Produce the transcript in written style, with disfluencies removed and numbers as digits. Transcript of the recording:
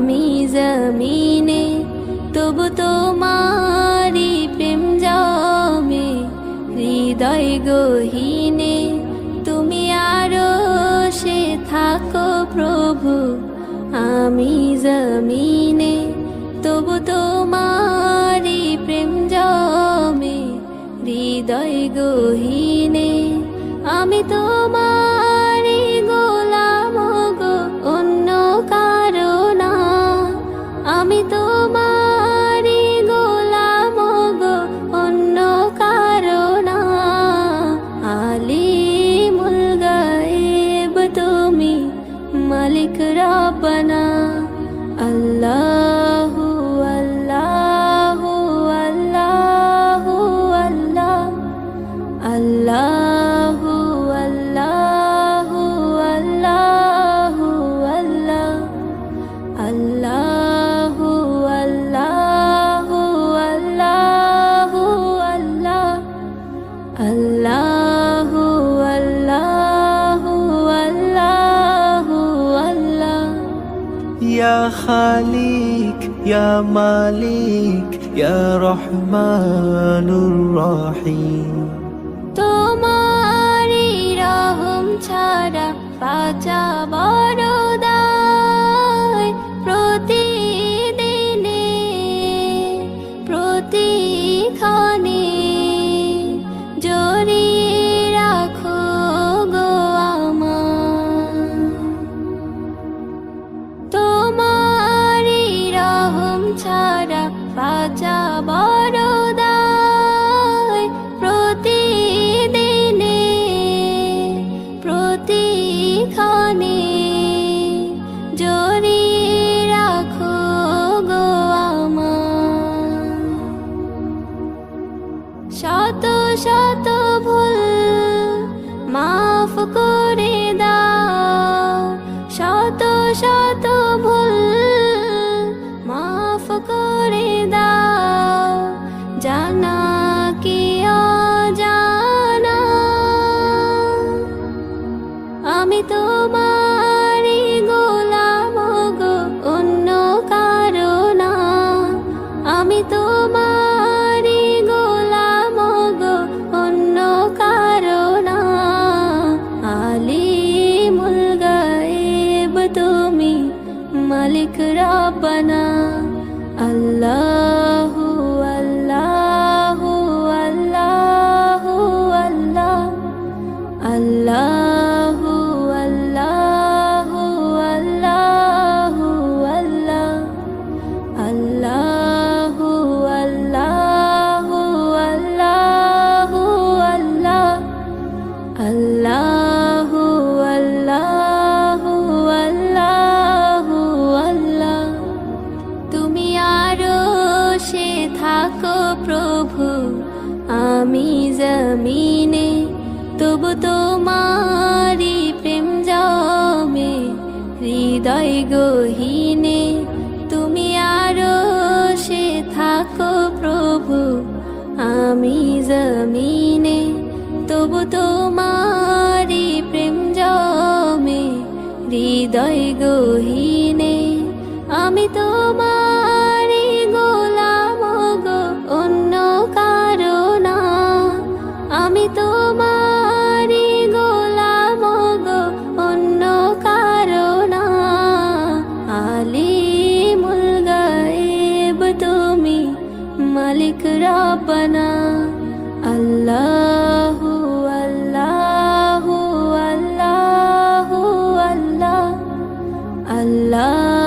আমি জমিনে তবু তোমারি প্রেম জমে হৃদয় গহীনে তুমি আরো সে থাকো প্রভু আমি জমিনে তবু তোমারি প্রেম জমে হৃদয় গহীনে আমি তোমারি গোলাম গো অন্য কারো না আমি তোমারি গোলাম গো অন্য কারো না আলিমুল গায়েব তুমি মালিক রব্বানা আল্লাহু আল্লাহু আল্লাহু আল্লাহ আল্লাহু আল্লাহু আল্লাহু আল্লাহ আল্লাহু আল্লাহু আল্লাহু আল্লাহ আল্লাহু আল্লাহু আল্লাহু আল্লাহ ইয়া খালিক ইয়া মালিক ইয়া রহমানুর রহিম তোমারি রহম ছাড়া বাঁচা বড় দায় প্রতিদিনে প্রতিক্ষণে জড়িয়ে রাখো গো আমার তোমারি রহম ছাড়া বাঁচা বড় দায় প্রতিদিনে প্রতিক্ষণে জড়িয়ে রাখো গো আমার শত শত ভুল মাফ করে দাও শত শত ভুল মাফ করে দাও জানা কি অজানা আমি তোমারি গোলাম গো অন্য কারো না আমি তোমারি গোলাম গো অন্য কারো না আলিমুল গায়েব তুমি মালিক রব্বানা আল্লাহু আল্লাহু আল্লাহু আল্লাহ আল্লাহু আল্লাহু আল্লাহু আল্লাহ আল্লাহু আল্লাহু আল্লাহু আল্লাহ আল্লাহু আল্লাহু আল্লাহু আল্লাহ তুমি আরো সে থাকো প্রভু আমি জমিনে তবু তোমারি প্রেম জমে হৃদয় গহীনে তুমি আরো সে থাকো প্রভু আমি জমিনে তবু তোমারি প্রেম জমে হৃদয় গহীনে আমি তোমারি গোলাম গো অন্য কারো না আমি তোমারি গোলাম গো অন্য কারো না আলিমুল গায়েব তুমি মালিক রব্বানা আল্লাহু আল্লাহু আল্লাহু আল্লাহ আল্লাহ